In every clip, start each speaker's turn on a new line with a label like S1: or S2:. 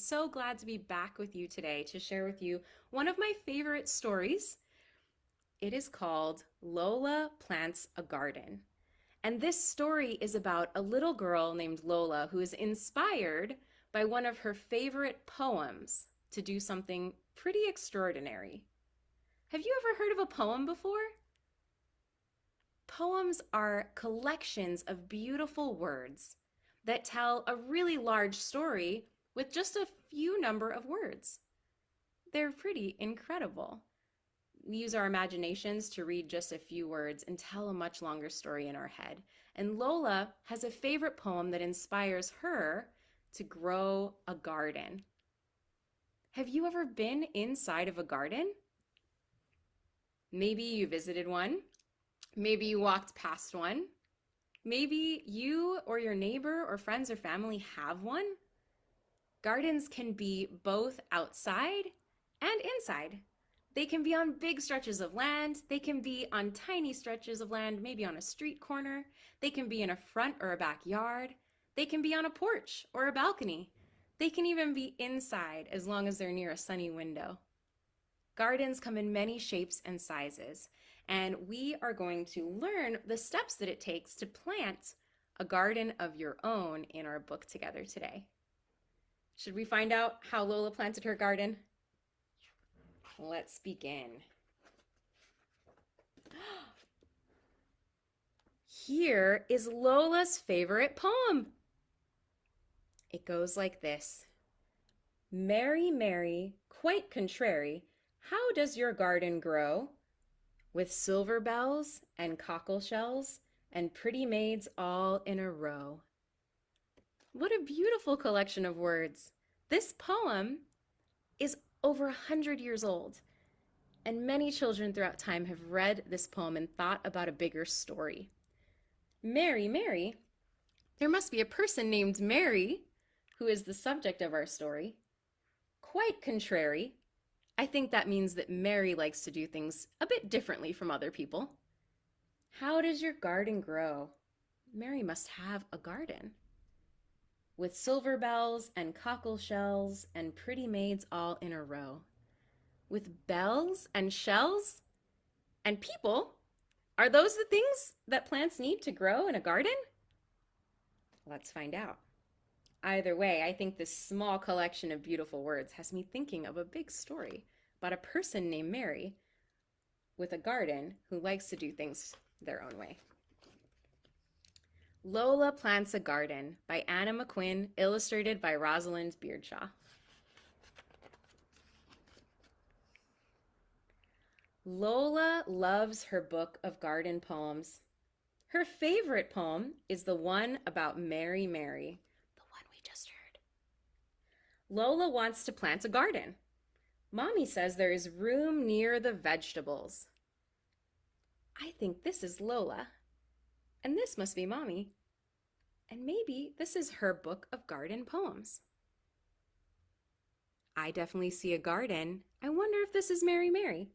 S1: so glad to be back with you today to share with you one of my favorite stories. It is called Lola Plants a Garden. And this story is about a little girl named Lola who is inspired by one of her favorite poems to do something pretty extraordinary. Have you ever heard of a poem before? Poems are collections of beautiful words that tell a really large story with just a few number of words. They're pretty incredible. We use our imaginations to read just a few words and tell a much longer story in our head. And Lola has a favorite poem that inspires her to grow a garden. Have you ever been inside of a garden? Maybe you visited one. Maybe you walked past one. Maybe you or your neighbor or friends or family have one. Gardens can be both outside and inside. They can be on big stretches of land. They can be on tiny stretches of land, maybe on a street corner. They can be in a front or a backyard. They can be on a porch or a balcony. They can even be inside as long as they're near a sunny window. Gardens come in many shapes and sizes, and we are going to learn the steps that it takes to plant a garden of your own in our book together today. Should we find out how Lola planted her garden? Let's begin. Here is Lola's favorite poem. It goes like this. Mary, Mary, quite contrary, how does your garden grow? With silver bells and cockle shells and pretty maids all in a row. What a beautiful collection of words. This poem is over 100 years old, and many children throughout time have read this poem and thought about a bigger story. Mary, Mary, there must be a person named Mary who is the subject of our story. Quite contrary, I think that means that Mary likes to do things a bit differently from other people. How does your garden grow? Mary must have a garden. With silver bells and cockle shells and pretty maids all in a row. With bells and shells and people, are those the things that plants need to grow in a garden? Let's find out. Either way, I think this small collection of beautiful words has me thinking of a big story about a person named Mary with a garden who likes to do things their own way. Lola Plants a Garden by Anna McQuinn, illustrated by Rosalind Beardshaw. Lola loves her book of garden poems. Her favorite poem is the one about Mary, Mary, the one we just heard. Lola wants to plant a garden. Mommy says there is room near the vegetables. I think this is Lola. And this must be Mommy. And maybe this is her book of garden poems. I definitely see a garden. I wonder if this is Mary Mary.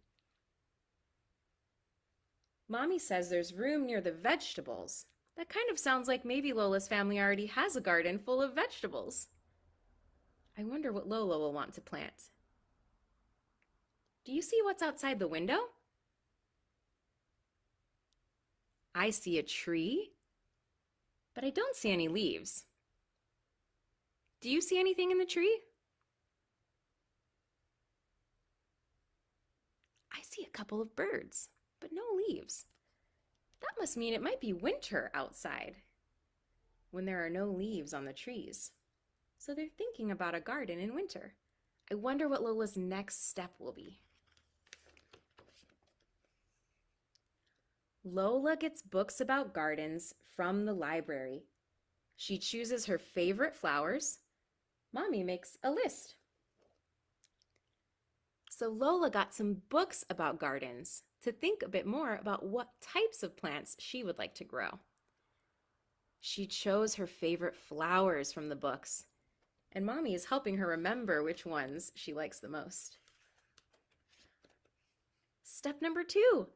S1: Mommy says there's room near the vegetables. That kind of sounds like maybe Lola's family already has a garden full of vegetables. I wonder what Lola will want to plant. Do you see what's outside the window? I see a tree, but I don't see any leaves. Do you see anything in the tree? I see a couple of birds, but no leaves. That must mean it might be winter outside when there are no leaves on the trees. So they're thinking about a garden in winter. I wonder what Lola's next step will be. Lola gets books about gardens from the library. She chooses her favorite flowers. Mommy makes a list. So Lola got some books about gardens to think a bit more about what types of plants she would like to grow. She chose her favorite flowers from the books, and Mommy is helping her remember which ones she likes the most. Step number 2.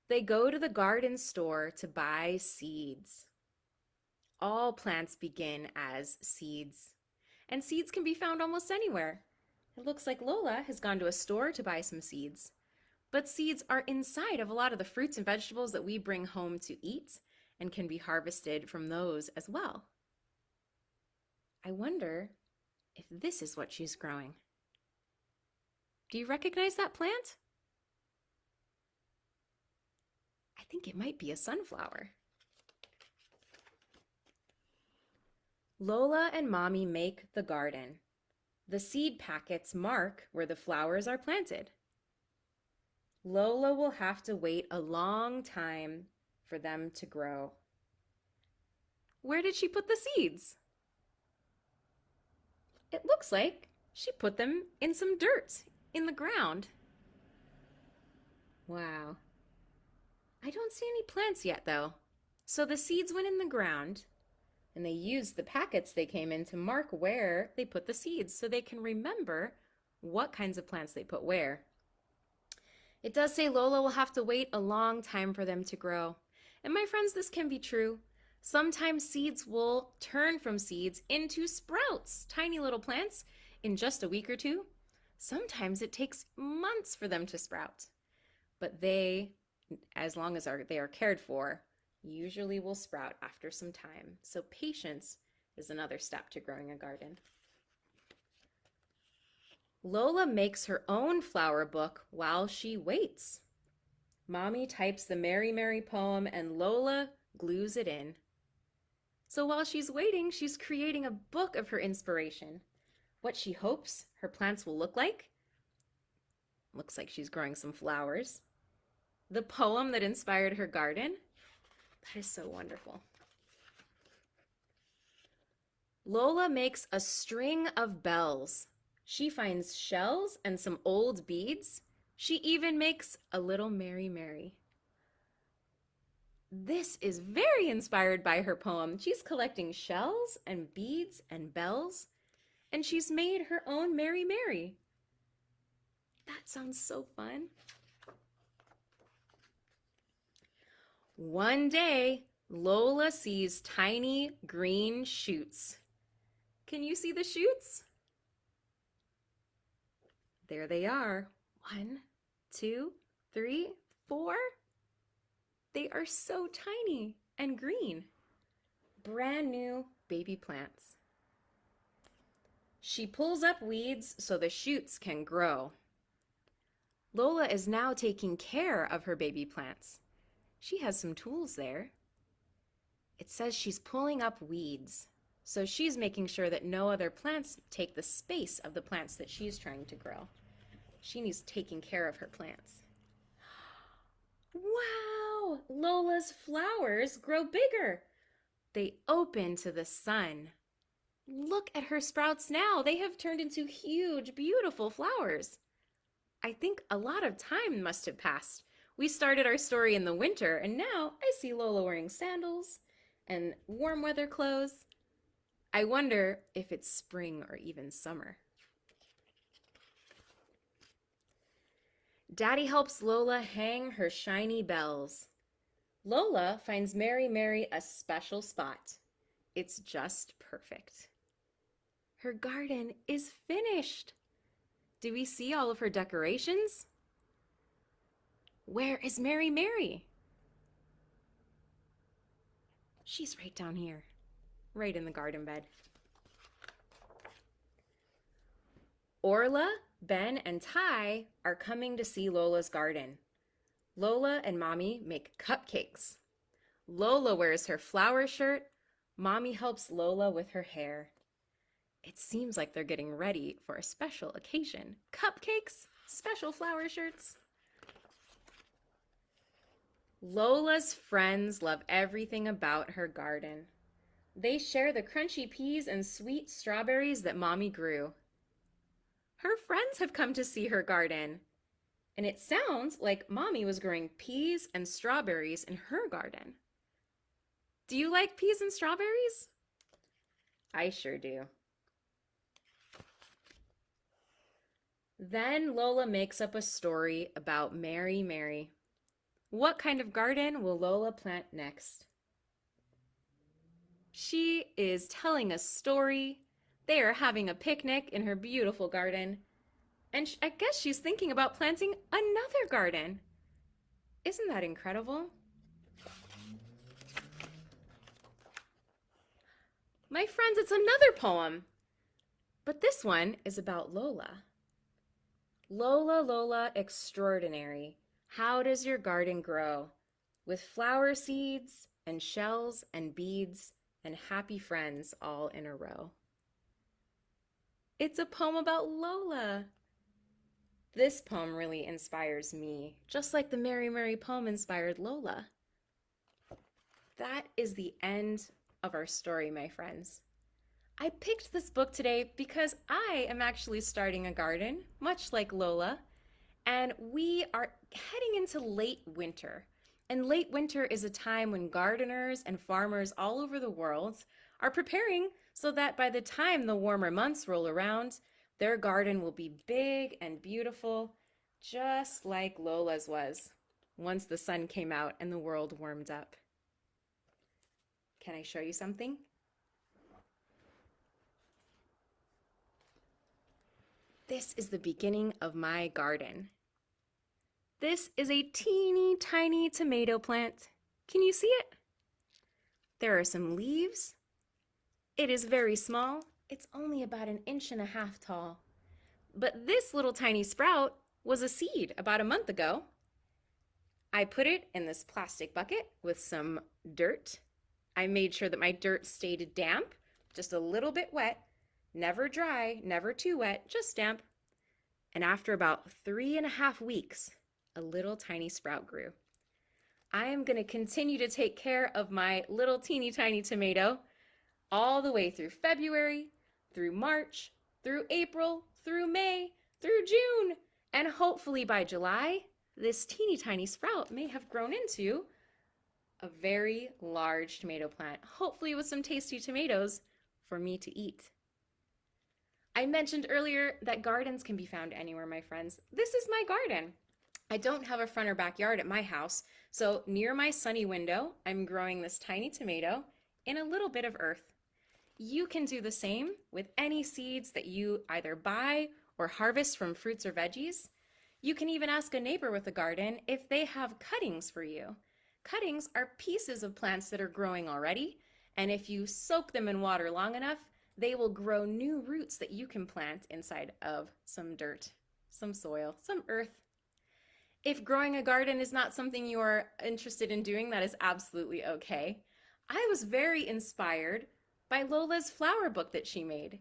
S1: They go to the garden store to buy seeds. All plants begin as seeds, and seeds can be found almost anywhere. It looks like Lola has gone to a store to buy some seeds. But seeds are inside of a lot of the fruits and vegetables that we bring home to eat and can be harvested from those as well. I wonder if this is what she's growing. Do you recognize that plant? I think it might be a sunflower. Lola and Mommy make the garden. The seed packets mark where the flowers are planted. Lola will have to wait a long time for them to grow. Where did she put the seeds? It looks like she put them in some dirt in the ground. Wow. I don't see any plants yet though. So the seeds went in the ground and they used the packets they came in to mark where they put the seeds so they can remember what kinds of plants they put where. It does say Lola will have to wait a long time for them to grow. And my friends, this can be true. Sometimes seeds will turn from seeds into sprouts, tiny little plants, in just a week or two. Sometimes it takes months for them to sprout. But they, as long as they are cared for, usually will sprout after some time. So patience is another step to growing a garden. Lola makes her own flower book while she waits. Mommy types the Mary Mary poem and Lola glues it in. So while she's waiting, she's creating a book of her inspiration. What she hopes her plants will look like. Looks like she's growing some flowers. The poem that inspired her garden. That is so wonderful. Lola makes a string of bells. She finds shells and some old beads. She even makes a little Mary Mary. This is very inspired by her poem. She's collecting shells and beads and bells, and she's made her own Mary Mary. That sounds so fun. One day, Lola sees tiny green shoots. Can you see the shoots? There they are. 1, 2, 3, 4. They are so tiny and green. Brand new baby plants. She pulls up weeds so the shoots can grow. Lola is now taking care of her baby plants. She has some tools there. It says she's pulling up weeds. So she's making sure that no other plants take the space of the plants that she's trying to grow. She needs taking care of her plants. Wow! Lola's flowers grow bigger. They open to the sun. Look at her sprouts now. They have turned into huge, beautiful flowers. I think a lot of time must have passed. We started our story in the winter, and now I see Lola wearing sandals and warm weather clothes. I wonder if it's spring or even summer. Daddy helps Lola hang her shiny bells. Lola finds Mary Mary a special spot. It's just perfect. Her garden is finished. Do we see all of her decorations? Where is Mary Mary? She's right down here, right in the garden bed. Orla, Ben, and Ty are coming to see Lola's garden. Lola and Mommy make cupcakes. Lola wears her flower shirt. Mommy helps Lola with her hair. It seems like they're getting ready for a special occasion. Cupcakes, special flower shirts. Lola's friends love everything about her garden. They share the crunchy peas and sweet strawberries that Mommy grew. Her friends have come to see her garden, and it sounds like Mommy was growing peas and strawberries in her garden. Do you like peas and strawberries? I sure do. Then Lola makes up a story about Mary Mary. What kind of garden will Lola plant next? She is telling a story They are having a picnic in her beautiful garden, and I guess she's thinking about planting another garden. Isn't that incredible? My friends, it's another poem, but this one is about Lola. Lola, Lola, extraordinary, how does your garden grow? With flower seeds and shells and beads and happy friends all in a row. It's a poem about Lola. This poem really inspires me, just like the Mary Mary poem inspired Lola. That is the end of our story, my friends. I picked this book today because I am actually starting a garden, much like Lola, and we are heading into late winter. And late winter is a time when gardeners and farmers all over the world are preparing so that by the time the warmer months roll around, their garden will be big and beautiful, just like Lola's was once the sun came out and the world warmed up. Can I show you something? This is the beginning of my garden. This is a teeny tiny tomato plant. Can you see it? There are some leaves. It is very small. It's only about 1.5 inches tall. But this little tiny sprout was a seed about a month ago. I put it in this plastic bucket with some dirt. I made sure that my dirt stayed damp, just a little bit wet, never dry, never too wet, just damp. And after about 3.5 weeks, a little tiny sprout grew. I am going to continue to take care of my little teeny tiny tomato all the way through February, through March, through April, through May, through June, and hopefully by July, this teeny tiny sprout may have grown into a very large tomato plant, hopefully with some tasty tomatoes for me to eat. I mentioned earlier that gardens can be found anywhere, my friends. This is my garden. I don't have a front or backyard at my house, so near my sunny window, I'm growing this tiny tomato in a little bit of earth. You can do the same with any seeds that you either buy or harvest from fruits or veggies. You can even ask a neighbor with a garden if they have cuttings for you. Cuttings are pieces of plants that are growing already, and if you soak them in water long enough, they will grow new roots that you can plant inside of some dirt, some soil, some earth. If growing a garden is not something you are interested in doing, that is absolutely okay. I was very inspired by Lola's flower book that she made.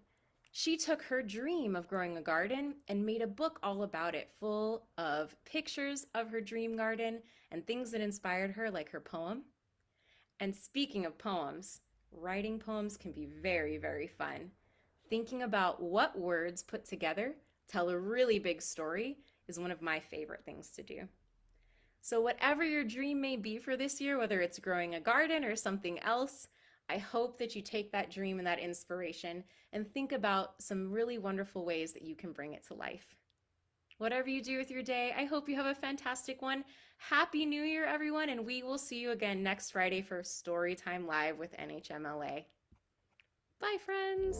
S1: She took her dream of growing a garden and made a book all about it, full of pictures of her dream garden and things that inspired her, like her poem. And speaking of poems, writing poems can be very, very fun. Thinking about what words put together tell a really big story is one of my favorite things to do. So whatever your dream may be for this year, whether it's growing a garden or something else, I hope that you take that dream and that inspiration and think about some really wonderful ways that you can bring it to life. Whatever you do with your day, I hope you have a fantastic one. Happy New Year, everyone, and we will see you again next Friday for Storytime Live with NHMLA. Bye, friends.